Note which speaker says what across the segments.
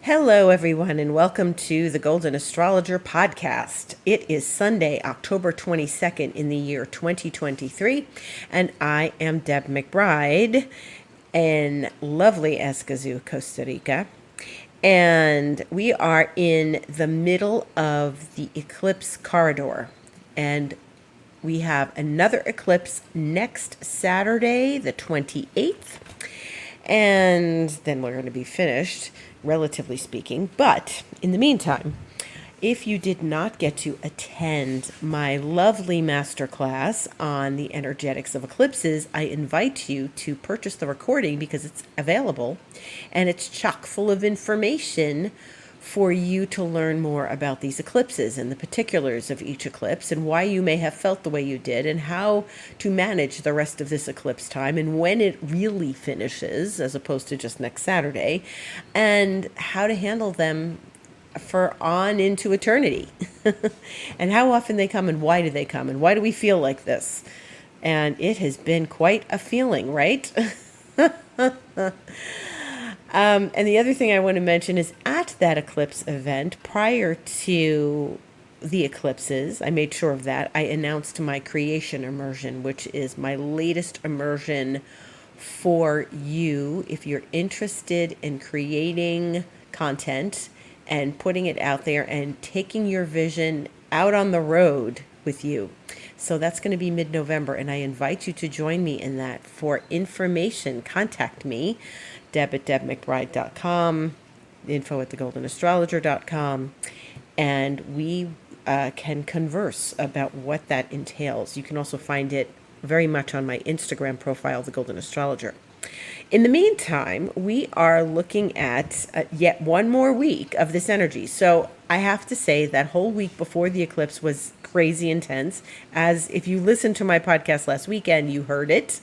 Speaker 1: Hello, everyone, and welcome to the Golden Astrologer Podcast. It is Sunday, October 22nd in the year 2023, and I am Deb McBride in lovely Escazú, Costa Rica. And we are in the middle of the eclipse corridor, and we have another eclipse next Saturday, the 28th. And then we're going to be finished, relatively speaking. But in the meantime, if you did not get to attend my lovely masterclass on the energetics of eclipses, I invite you to purchase the recording because it's available and it's chock full of information for you to learn more about these eclipses and the particulars of each eclipse and why you may have felt the way you did and how to manage the rest of this eclipse time and when it really finishes as opposed to just next Saturday, and how to handle them for on into eternity and how often they come and why do they come and why do we feel like this. And it has been quite a feeling, right? And the other thing I want to mention is at that eclipse event, prior to the eclipses, I made sure of that, I announced my creation immersion, which is my latest immersion for you if you're interested in creating content and putting it out there and taking your vision out on the road with you. So that's going to be mid-November, and I invite you to join me in that. For information, contact me, deb@debmcbride.com, info@thegoldenastrologer.com, and we can converse about what that entails. You can also find it very much on my Instagram profile, The Golden Astrologer. In the meantime, we are looking at yet one more week of this energy. So I have to say that whole week before the eclipse was crazy intense. As if you listened to my podcast last weekend, you heard it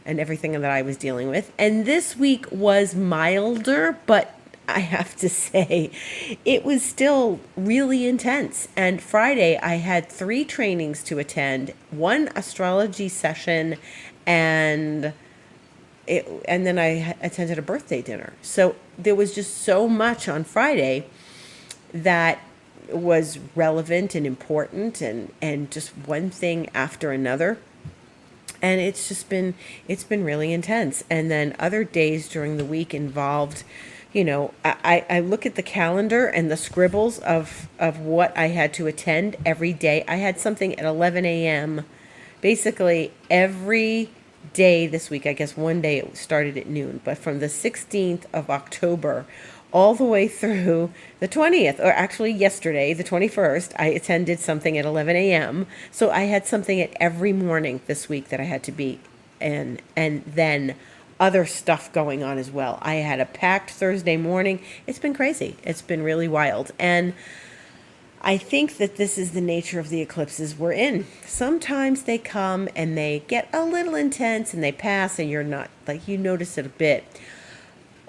Speaker 1: and everything that I was dealing with. And this week was milder, but I have to say it was still really intense. And Friday, I had 3 trainings to attend, 1 astrology session, and then I attended a birthday dinner. So there was just so much on Friday that was relevant and important, and just one thing after another. And it's been really intense. And then other days during the week involved, I look at the calendar and the scribbles of what I had to attend every day. I had something at 11 a.m. basically every day this week. I guess one day it started at noon, but from the 16th of October all the way through the 20th, or actually yesterday, the 21st, I attended something at 11 a.m. So I had something at every morning this week that I had to be in, and then other stuff going on as well. I had a packed Thursday morning. It's been crazy. It's been really wild. And I think that this is the nature of the eclipses we're in. Sometimes they come and they get a little intense and they pass, and you're not, like, you notice it a bit.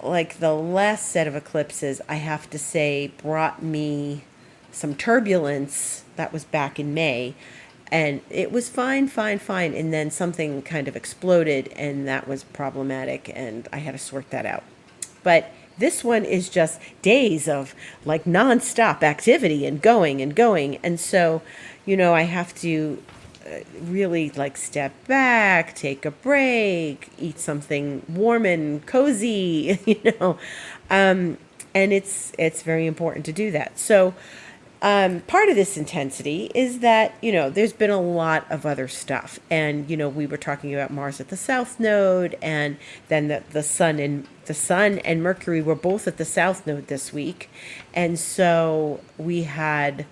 Speaker 1: Like the last set of eclipses, I have to say, brought me some turbulence. That was back in May. And it was fine. And then something kind of exploded, and that was problematic, and I had to sort that out. But this one is just days of like nonstop activity and going. And so, I have to really like step back, take a break, eat something warm and cozy, and it's very important to do that. So part of this intensity is that, there's been a lot of other stuff. And, we were talking about Mars at the South Node, and then the Sun and Mercury were both at the South Node this week. And so we had,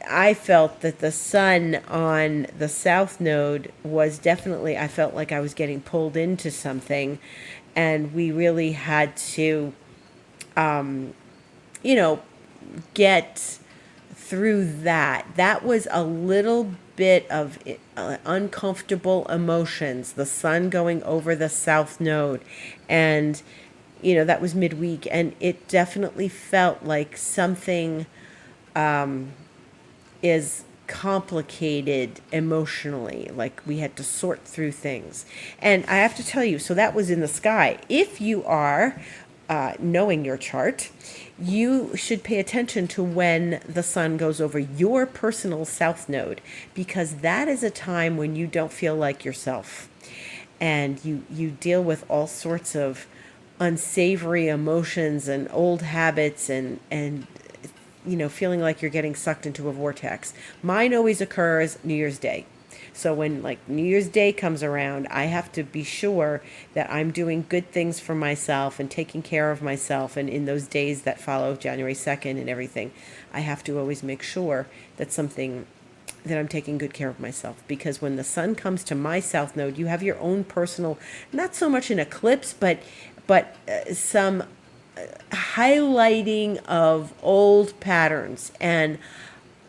Speaker 1: I felt that the Sun on the South Node was definitely, I felt like I was getting pulled into something, and we really had to, get through that. That was a little bit of uncomfortable emotions, the Sun going over the South Node, and, that was midweek, and it definitely felt like something is complicated emotionally, like we had to sort through things. And I have to tell you, so that was in the sky. If you are knowing your chart, you should pay attention to when the sun goes over your personal south node, because that is a time when you don't feel like yourself, and you deal with all sorts of unsavory emotions and old habits, and feeling like you're getting sucked into a vortex. Mine always occurs New Year's Day. So when like New Year's Day comes around, I have to be sure that I'm doing good things for myself and taking care of myself. And in those days that follow January 2nd and everything, I have to always make sure that I'm taking good care of myself. Because when the sun comes to my south node, you have your own personal, not so much an eclipse, but some highlighting of old patterns, and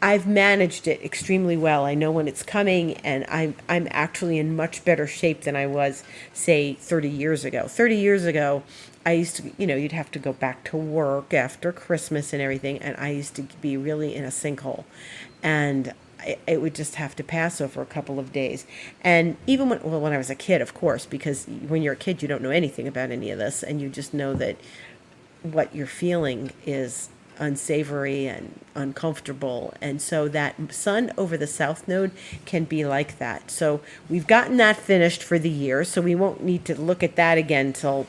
Speaker 1: I've managed it extremely well. I know when it's coming, and I'm actually in much better shape than I was, say, 30 years ago. 30 years ago, I used to, you'd have to go back to work after Christmas and everything, and I used to be really in a sinkhole, and it would just have to pass over a couple of days. And even when I was a kid, of course, because when you're a kid, you don't know anything about any of this, and you just know that what you're feeling is unsavory and uncomfortable. And so that sun over the south node can be like that. So we've gotten that finished for the year, so we won't need to look at that again till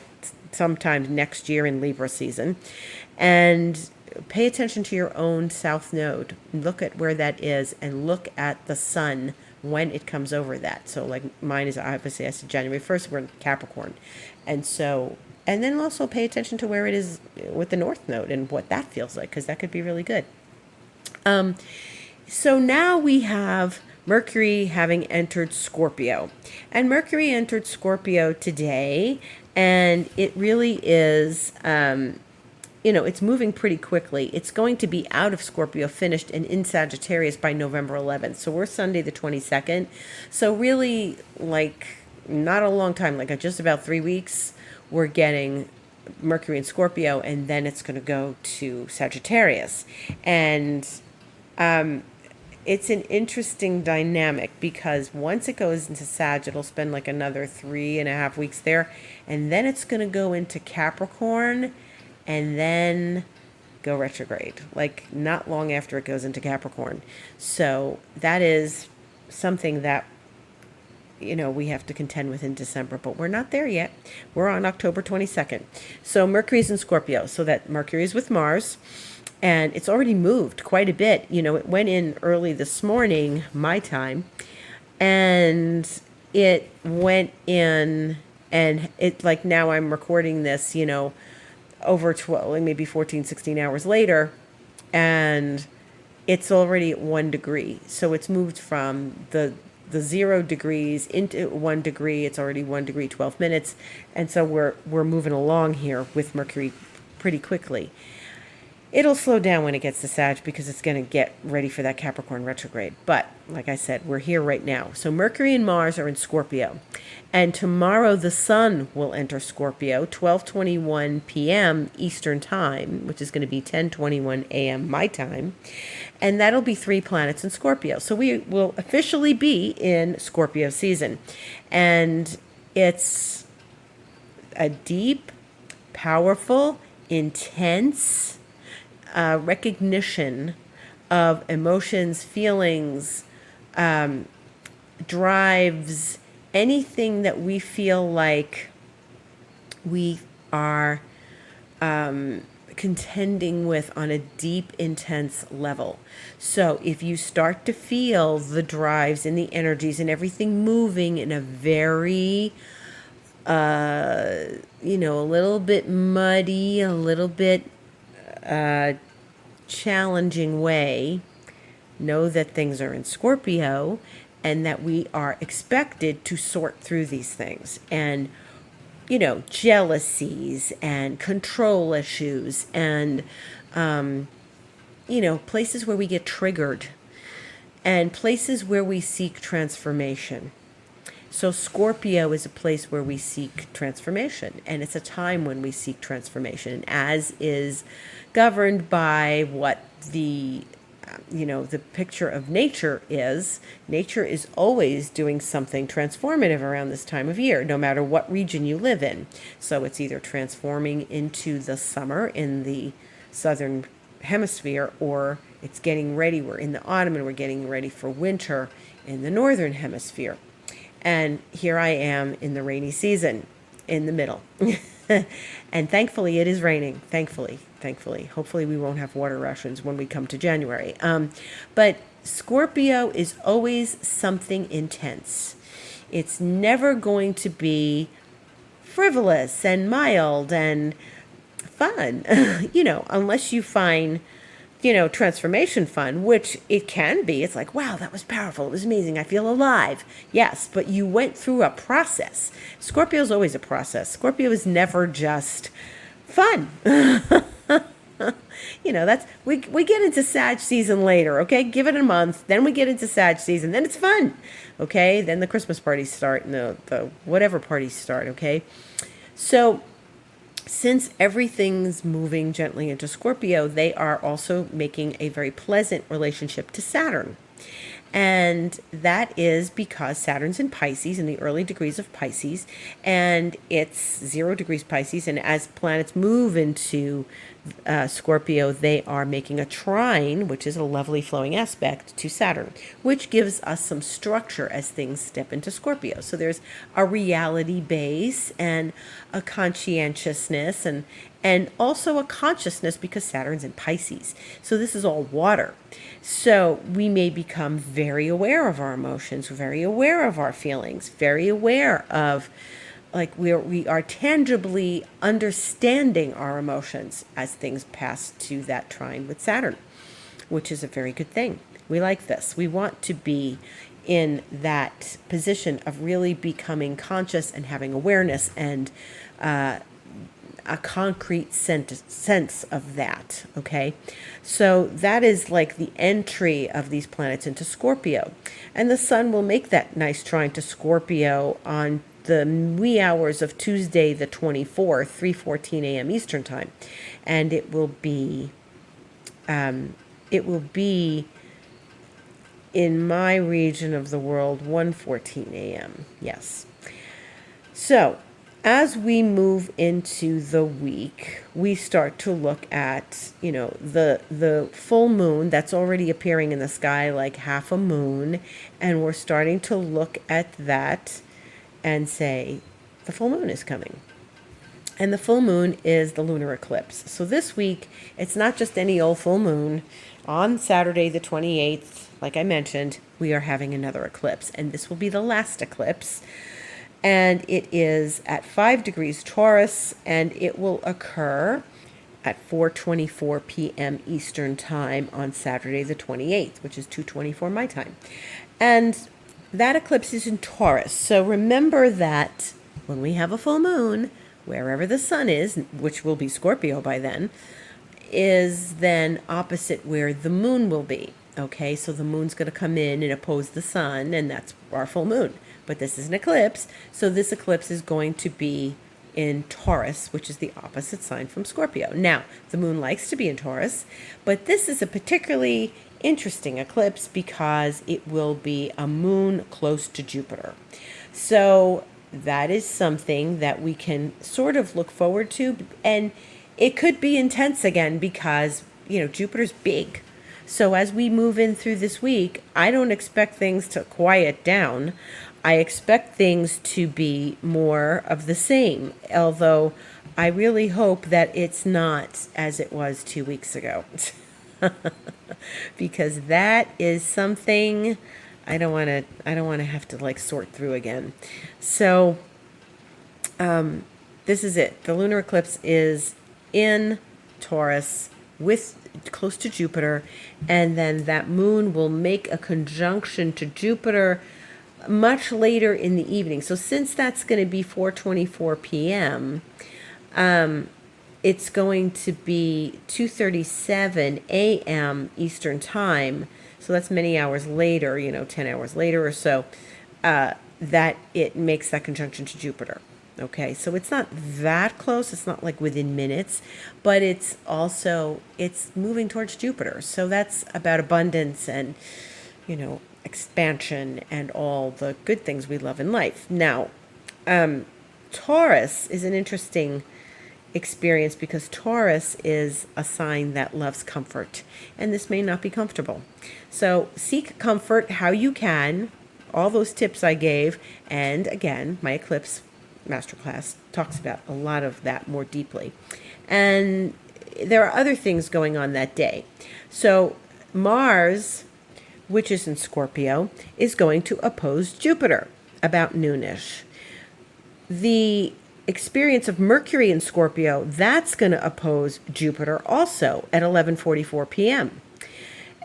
Speaker 1: sometime next year in Libra season. And pay attention to your own south node. Look at where that is, and look at the sun when it comes over that. So like mine is obviously, I said January 1st, we're in Capricorn. And then also pay attention to where it is with the north node and what that feels like, because that could be really good. So now we have Mercury having entered Scorpio. And Mercury entered Scorpio today, and it really is, it's moving pretty quickly. It's going to be out of Scorpio, finished, and in Sagittarius by November 11th. So we're Sunday the 22nd. So really, like, not a long time, like just about 3 weeks, we're getting Mercury in Scorpio, and then it's going to go to Sagittarius. And it's an interesting dynamic, because once it goes into Sag, it'll spend like another 3.5 weeks there, and then it's going to go into Capricorn, and then go retrograde, like not long after it goes into Capricorn. So that is something that we have to contend with in December, but we're not there yet. We're on October 22nd. So Mercury's in Scorpio, so that Mercury is with Mars, and it's already moved quite a bit. It went in early this morning, my time, and it went in, and it, like, now I'm recording this, over 12, maybe 14, 16 hours later, and it's already at 1 degree. So it's moved from the 0 degrees into 1 degree. It's already 1 degree, 12 minutes. And so we're moving along here with Mercury pretty quickly. It'll slow down when it gets to Sag, because it's going to get ready for that Capricorn retrograde. But like I said, we're here right now. So Mercury and Mars are in Scorpio. And tomorrow the sun will enter Scorpio, 12:21 p.m. Eastern Time, which is going to be 10:21 a.m. my time. And that'll be 3 planets in Scorpio. So we will officially be in Scorpio season. And it's a deep, powerful, intense recognition of emotions, feelings, drives, anything that we feel like we are contending with on a deep, intense level. So if you start to feel the drives and the energies and everything moving in a very, a little bit muddy, a little bit challenging way, know that things are in Scorpio, and that we are expected to sort through these things. And jealousies and control issues and, places where we get triggered and places where we seek transformation. So Scorpio is a place where we seek transformation, and it's a time when we seek transformation, as is governed by what the the picture of nature is always doing something transformative around this time of year, no matter what region you live in. So it's either transforming into the summer in the southern hemisphere, or it's getting ready. We're in the autumn and we're getting ready for winter in the northern hemisphere. And here I am in the rainy season in the middle. And thankfully it is raining. Thankfully. Hopefully we won't have water rations when we come to January. But Scorpio is always something intense. It's never going to be frivolous and mild and fun, unless you find, transformation fun, which it can be. It's like, wow, that was powerful. It was amazing. I feel alive. Yes, but you went through a process. Scorpio is always a process. Scorpio is never just fun. That's we get into Sag season later, okay? Give it a month, then we get into Sag season, then it's fun, okay? Then the Christmas parties start and the whatever parties start, okay? So since everything's moving gently into Scorpio, they are also making a very pleasant relationship to Saturn. And that is because Saturn's in Pisces, in the early degrees of Pisces, and it's 0 degrees Pisces. And as planets move into Scorpio, they are making a trine, which is a lovely flowing aspect to Saturn, which gives us some structure as things step into Scorpio. So there's a reality base and a conscientiousness and also a consciousness, because Saturn's in Pisces. So this is all water. So we may become very aware of our emotions, very aware of our feelings, very aware of, like, we are tangibly understanding our emotions as things pass to that trine with Saturn, which is a very good thing. We like this. We want to be in that position of really becoming conscious and having awareness and a concrete sense of that, okay? So that is like the entry of these planets into Scorpio. And the sun will make that nice trine to Scorpio on the wee hours of Tuesday the 24th, 3:14 a.m. Eastern Time. And it will be in my region of the world 1:14 a.m. Yes. So as we move into the week, we start to look at, the full moon that's already appearing in the sky like half a moon, and we're starting to look at that and say, the full moon is coming. And the full moon is the lunar eclipse. So this week, it's not just any old full moon. On Saturday the 28th, like I mentioned, we are having another eclipse, and this will be the last eclipse. And it is at 5 degrees Taurus, and it will occur at 4:24 p.m. Eastern Time on Saturday the 28th, which is 2:24 my time. And that eclipse is in Taurus. So remember that when we have a full moon, wherever the sun is, which will be Scorpio by then, is then opposite where the moon will be. Okay, so the moon's going to come in and oppose the sun, and that's our full moon. But this is an eclipse, so this eclipse is going to be in Taurus, which is the opposite sign from Scorpio. Now, the moon likes to be in Taurus, but this is a particularly interesting eclipse because it will be a moon close to Jupiter. So that is something that we can sort of look forward to, and it could be intense again because, Jupiter's big. So as we move in through this week, I don't expect things to quiet down. I expect things to be more of the same, although I really hope that it's not as it was 2 weeks ago. Because that is something I don't want to have to sort through again. So this is it. The lunar eclipse is in Taurus with close to Jupiter, and then that moon will make a conjunction to Jupiter much later in the evening. So since that's going to be 4:24 p.m., it's going to be 2:37 a.m. Eastern Time. So that's many hours later, 10 hours later or so, that it makes that conjunction to Jupiter. Okay, so it's not that close. It's not like within minutes, but it's moving towards Jupiter. So that's about abundance and, expansion and all the good things we love in life. Now, Taurus is an interesting experience because Taurus is a sign that loves comfort, and this may not be comfortable. So seek comfort how you can. All those tips I gave, and again, my eclipse masterclass talks about a lot of that more deeply. And there are other things going on that day. So Mars, which is in Scorpio, is going to oppose Jupiter about noonish. The experience of Mercury in Scorpio, that's going to oppose Jupiter also at 11:44 p.m.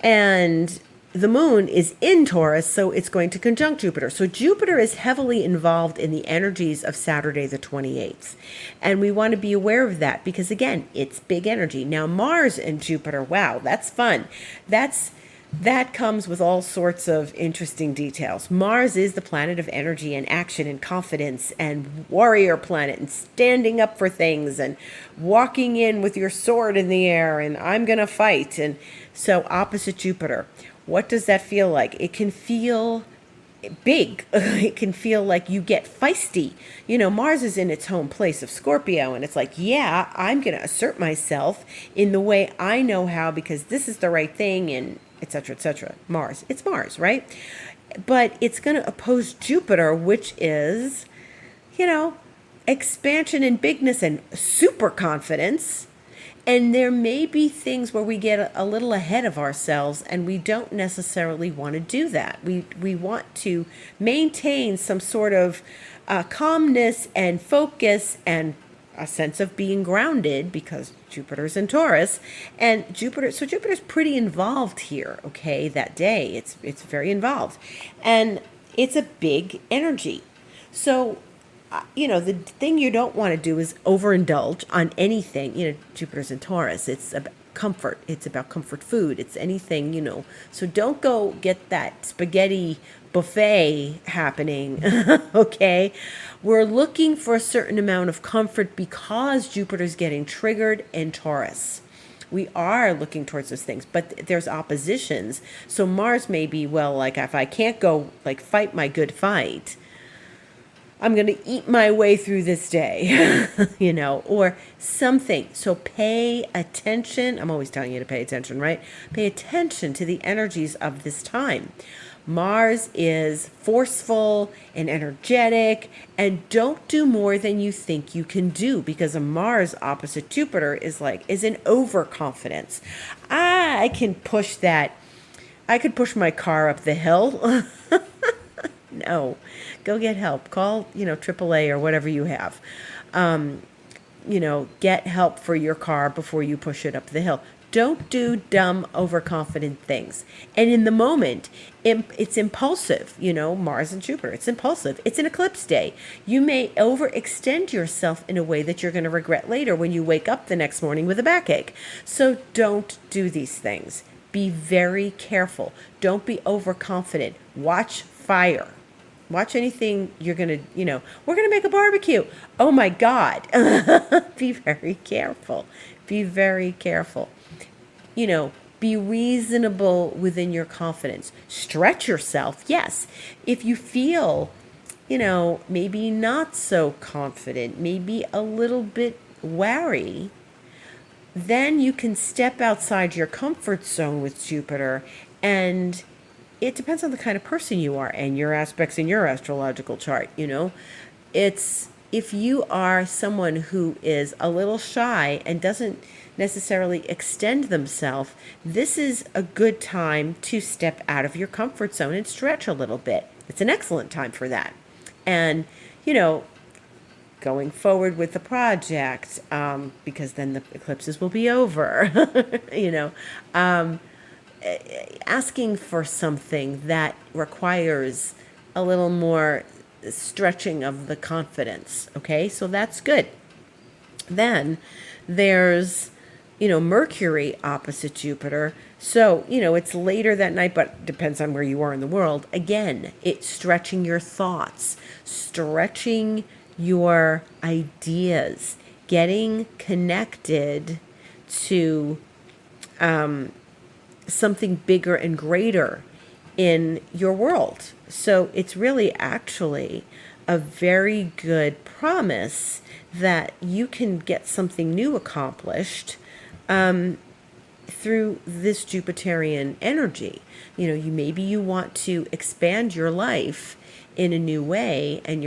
Speaker 1: And the moon is in Taurus, so it's going to conjunct Jupiter. So Jupiter is heavily involved in the energies of Saturday the 28th. And we want to be aware of that because, again, it's big energy. Now, Mars and Jupiter, wow, that's fun. That comes with all sorts of interesting details. Mars is the planet of energy and action and confidence and warrior planet and standing up for things and walking in with your sword in the air and I'm going to fight. And so opposite Jupiter. What does that feel like? It can feel big. It can feel like you get feisty. Mars is in its home place of Scorpio, and it's like, yeah, I'm going to assert myself in the way I know how because this is the right thing, and et cetera, et cetera. Mars. It's Mars, right? But it's going to oppose Jupiter, which is, expansion and bigness and super confidence. And there may be things where we get a little ahead of ourselves and we don't necessarily want to do that. We want to maintain some sort of calmness and focus and a sense of being grounded because Jupiter's in Taurus. And Jupiter's pretty involved here, okay, that day. It's very involved. And it's a big energy. So the thing you don't want to do is overindulge on anything. Jupiter's in Taurus. It's about comfort. It's about comfort food. It's anything. So don't go get that spaghetti buffet happening, okay? We're looking for a certain amount of comfort because Jupiter's getting triggered in Taurus. We are looking towards those things, but there's oppositions. So Mars may be, well, like if I can't go, like, fight my good fight, I'm going to eat my way through this day, or something. So pay attention. I'm always telling you to pay attention, right? Pay attention to the energies of this time. Mars is forceful and energetic, and don't do more than you think you can do because a Mars opposite Jupiter is an overconfidence. I can push that. I could push my car up the hill. No, go get help. Call, AAA or whatever you have. Get help for your car before you push it up the hill. Don't do dumb, overconfident things. And in the moment, it's impulsive. Mars and Jupiter, it's impulsive. It's an eclipse day. You may overextend yourself in a way that you're going to regret later when you wake up the next morning with a backache. So don't do these things. Be very careful. Don't be overconfident. Watch fire. Watch anything you're going to, we're going to make a barbecue. Oh my God. Be very careful. Be very careful. Be reasonable within your confidence. Stretch yourself. Yes. If you feel, maybe not so confident, maybe a little bit wary, then you can step outside your comfort zone with Jupiter, and it depends on the kind of person you are and your aspects in your astrological chart. It's if you are someone who is a little shy and doesn't necessarily extend themselves, this is a good time to step out of your comfort zone and stretch a little bit. It's an excellent time for that. And, going forward with the project, because then the eclipses will be over, asking for something that requires a little more stretching of the confidence. Okay, so that's good. Then there's, Mercury opposite Jupiter. So, it's later that night, but depends on where you are in the world. Again, it's stretching your thoughts, stretching your ideas, getting connected to something bigger and greater in your world. So it's really actually a very good promise that you can get something new accomplished through this Jupiterian energy. Maybe you want to expand your life in a new way, and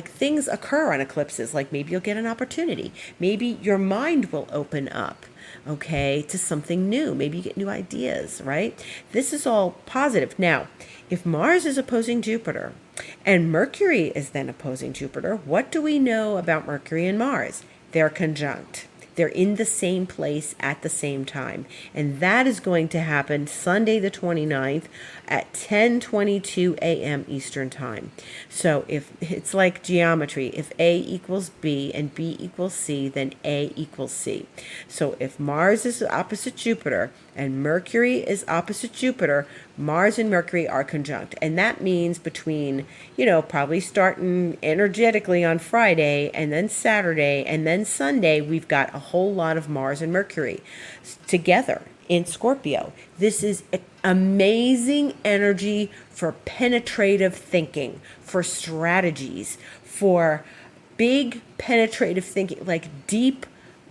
Speaker 1: things occur on eclipses. Like maybe you'll get an opportunity. Maybe your mind will open up, okay, to something new. Maybe you get new ideas, right? This is all positive. Now, if Mars is opposing Jupiter and Mercury is then opposing Jupiter, what do we know about Mercury and Mars? They're conjunct. They're in the same place at the same time. And that is going to happen Sunday the 29th at 10:22 a.m. Eastern Time. So if it's like geometry, if A equals B and B equals C, then A equals C. So if Mars is opposite Jupiter and Mercury is opposite Jupiter, Mars and Mercury are conjunct. And that means between, probably starting energetically on Friday and then Saturday and then Sunday, we've got a whole lot of Mars and Mercury together in Scorpio. This is amazing energy for penetrative thinking, for strategies, for big penetrative thinking, like deep,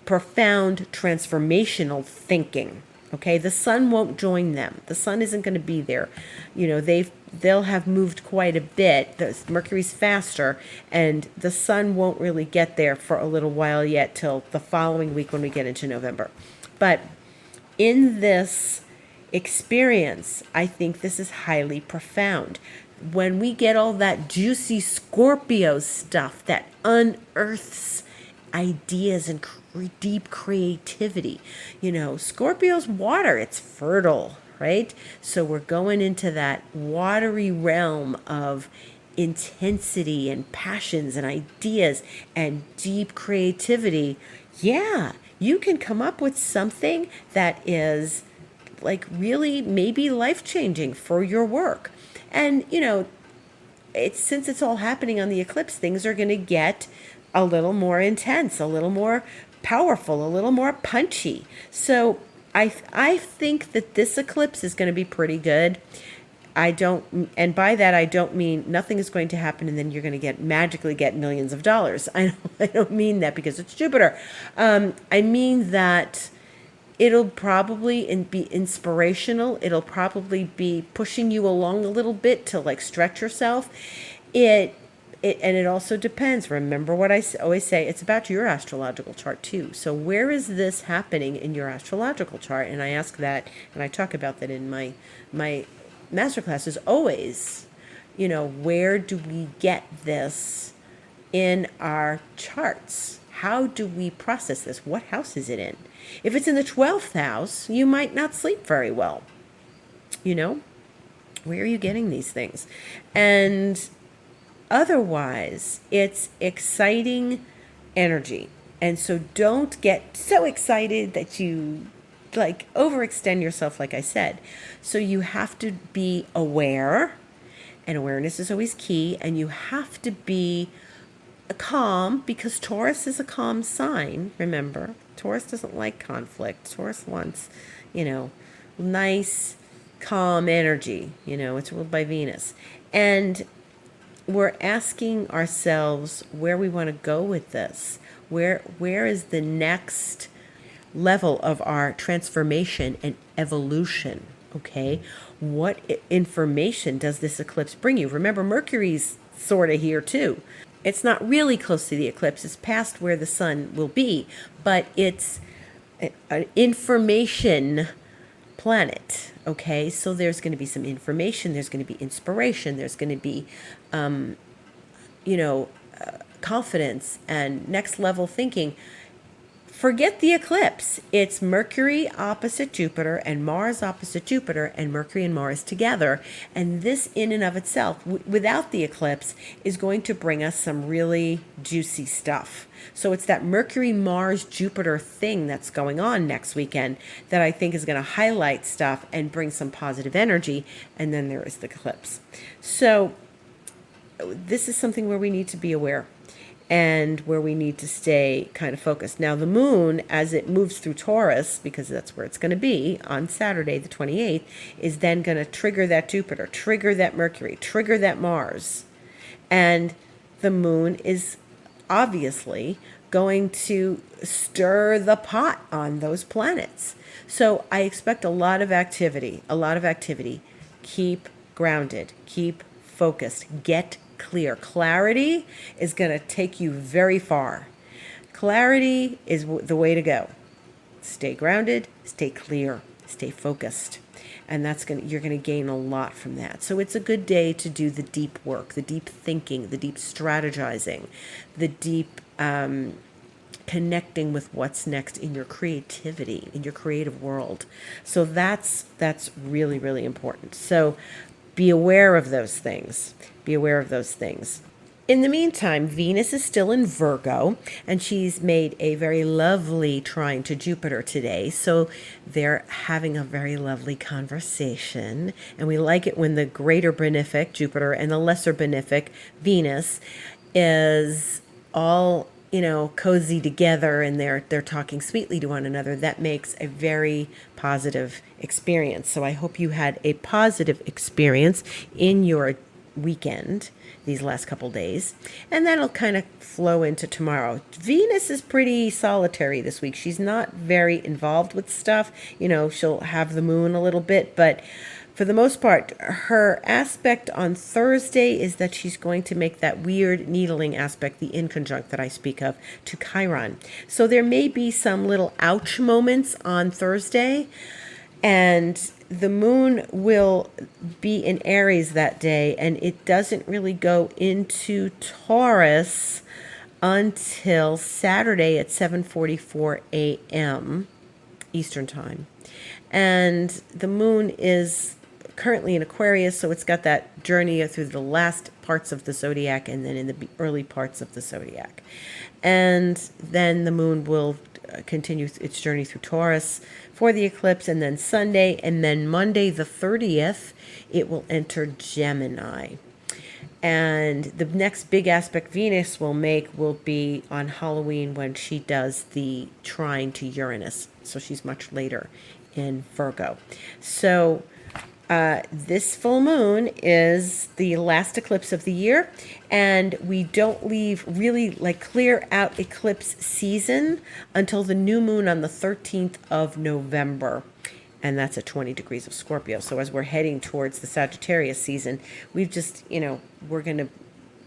Speaker 1: profound, transformational thinking. Okay, the sun won't join them. The sun isn't going to be there. They'll have moved quite a bit. Mercury's faster, and the sun won't really get there for a little while yet, till the following week when we get into November. But in this experience, I think this is highly profound. When we get all that juicy Scorpio stuff that unearths ideas and deep creativity. Scorpio's water, it's fertile, right? So we're going into that watery realm of intensity and passions and ideas and deep creativity. Yeah, you can come up with something that is like really maybe life-changing for your work. And, since it's all happening on the eclipse, things are going to get a little more intense, a little more powerful, a little more punchy. So I think that this eclipse is going to be pretty good. And by that I don't mean nothing is going to happen and then you're going to magically get millions of dollars. I don't mean that because it's Jupiter. I mean that it'll probably be inspirational. It'll probably be pushing you along a little bit to like stretch yourself. And it also depends. Remember what I always say, it's about your astrological chart too. So where is this happening in your astrological chart? And I ask that, and I talk about that in my masterclasses always. Where do we get this in our charts? How do we process this? What house is it in? If it's in the 12th house, you might not sleep very well. Where are you getting these things? And otherwise, it's exciting energy. And so don't get so excited that you overextend yourself, like I said. So you have to be aware, and awareness is always key, and you have to be calm, because Taurus is a calm sign, remember. Taurus doesn't like conflict. Taurus wants, nice, calm energy. It's ruled by Venus. And we're asking ourselves where we want to go with this. Where is the next level of our transformation and evolution? Okay, what information does this eclipse bring you? Remember, Mercury's sort of here too. It's not really close to the eclipse. It's past where the sun will be, but it's an information planet. Okay, so there's going to be some information, there's going to be inspiration, there's going to be confidence and next level thinking. Forget the eclipse. It's Mercury opposite Jupiter and Mars opposite Jupiter, and Mercury and Mars together. And this in and of itself, without the eclipse, is going to bring us some really juicy stuff. So it's that Mercury, Mars, Jupiter thing that's going on next weekend that I think is going to highlight stuff and bring some positive energy. And then there is the eclipse. So this is something where we need to be aware. and where we need to stay kind of focused. Now, the moon, as it moves through Taurus, because that's where it's going to be on Saturday, the 28th, is then going to trigger that Jupiter, trigger that Mercury, trigger that Mars. And the moon is obviously going to stir the pot on those planets. So I expect a lot of activity, a lot of activity. Keep grounded, keep focused, get clear. Clarity is going to take you very far. Clarity is the way to go. Stay grounded, stay clear, stay focused. And you're going to gain a lot from that. So it's a good day to do the deep work, the deep thinking, the deep strategizing, the deep connecting with what's next in your creativity, in your creative world. So that's really, really important. So be aware of those things. Be aware of those things. In the meantime, Venus is still in Virgo, and she's made a very lovely trine to Jupiter today. So they're having a very lovely conversation. And we like it when the greater benefic, Jupiter, and the lesser benefic, Venus, is all, cozy together, and they're talking sweetly to one another. That makes a very positive experience. So I hope you had a positive experience in your weekend these last couple days, and that'll kind of flow into tomorrow. Venus is pretty solitary this week. She's not very involved with stuff. She'll have the moon a little bit, but for the most part, her aspect on Thursday is that she's going to make that weird needling aspect, the inconjunct that I speak of, to Chiron. So there may be some little ouch moments on Thursday, and the moon will be in Aries that day, and it doesn't really go into Taurus until Saturday at 7:44 a.m. Eastern Time. And the moon is currently in Aquarius, so it's got that journey through the last parts of the zodiac and then in the early parts of the zodiac. And then the moon will continue its journey through Taurus for the eclipse, and then Sunday, and then Monday the 30th, it will enter Gemini. And the next big aspect Venus will make will be on Halloween, when she does the trine to Uranus. So she's much later in Virgo. So this full moon is the last eclipse of the year, and we don't leave really clear out eclipse season until the new moon on the 13th of November. And that's at 20 degrees of Scorpio. So as we're heading towards the Sagittarius season, we've just, we're going to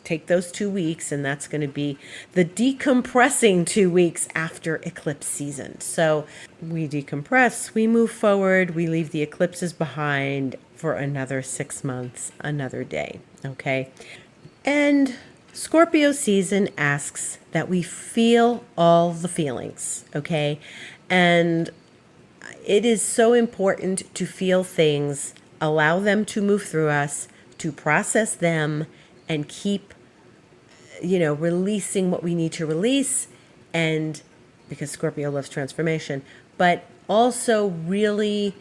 Speaker 1: take those 2 weeks, and that's going to be the decompressing 2 weeks after eclipse season. So we decompress, we move forward, we leave the eclipses behind for another 6 months, another day. Okay. And Scorpio season asks that we feel all the feelings. Okay. And it is so important to feel things, allow them to move through us, to process them, and keep, releasing what we need to release. And because Scorpio loves transformation, but also really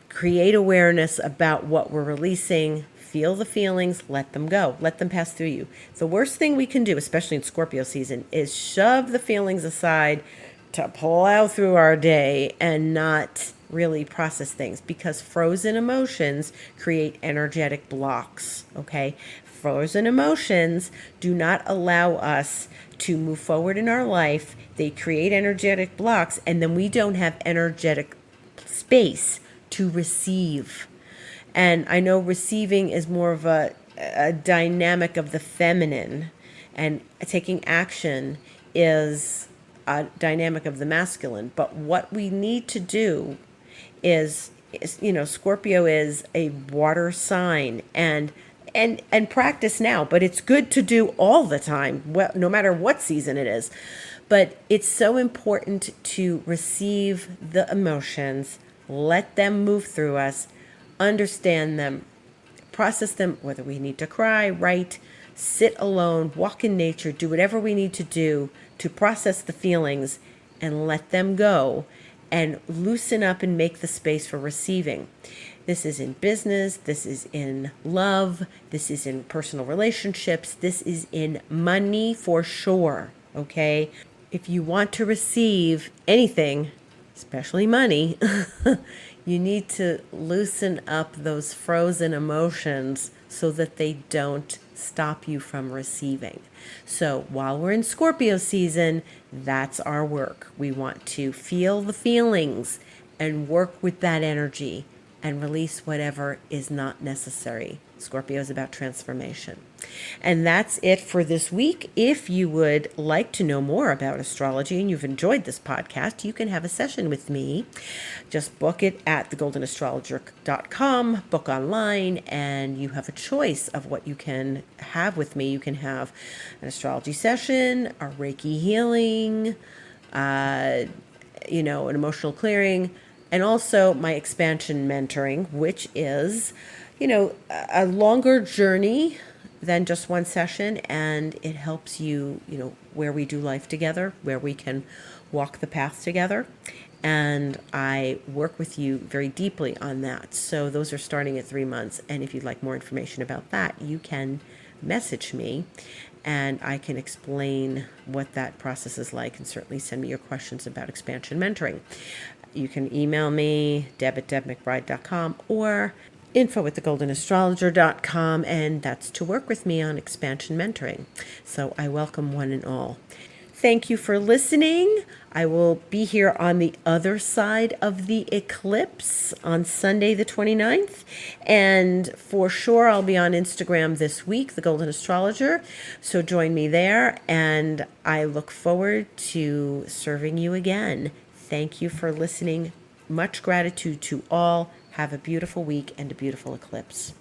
Speaker 1: create awareness about what we're releasing, feel the feelings, let them go, let them pass through you. The worst thing we can do, especially in Scorpio season, is shove the feelings aside to plow through our day and not really process things, because frozen emotions create energetic blocks. Okay. Frozen emotions do not allow us to move forward in our life. They create energetic blocks, and then we don't have energetic space to receive. And I know receiving is more of a dynamic of the feminine, and taking action is a dynamic of the masculine. But what we need to do is Scorpio is a water sign, and practice now, but it's good to do all the time, no matter what season it is. But it's so important to receive the emotions, let them move through us, understand them, process them, whether we need to cry, write, sit alone, walk in nature, do whatever we need to do to process the feelings and let them go, and loosen up and make the space for receiving. This is in business. This is in love. This is in personal relationships. This is in money for sure. Okay. If you want to receive anything, especially money, you need to loosen up those frozen emotions so that they don't stop you from receiving. So while we're in Scorpio season, that's our work. We want to feel the feelings and work with that energy and release whatever is not necessary. Scorpio is about transformation. And that's it for this week. If you would like to know more about astrology and you've enjoyed this podcast, you can have a session with me. Just book it at thegoldenastrologer.com, book online, and you have a choice of what you can have with me. You can have an astrology session, a Reiki healing, an emotional clearing, and also my expansion mentoring, which is, a longer journey than just one session. And it helps you, where we do life together, where we can walk the path together. And I work with you very deeply on that. So those are starting at 3 months. And if you'd like more information about that, you can message me and I can explain what that process is like, and certainly send me your questions about expansion mentoring. You can email me, deb@debmcbride.com, or info@thegoldenastrologer.com, and that's to work with me on expansion mentoring. So I welcome one and all. Thank you for listening. I will be here on the other side of the eclipse on Sunday the 29th. And for sure, I'll be on Instagram this week, The Golden Astrologer. So join me there. And I look forward to serving you again. Thank you for listening. Much gratitude to all. Have a beautiful week and a beautiful eclipse.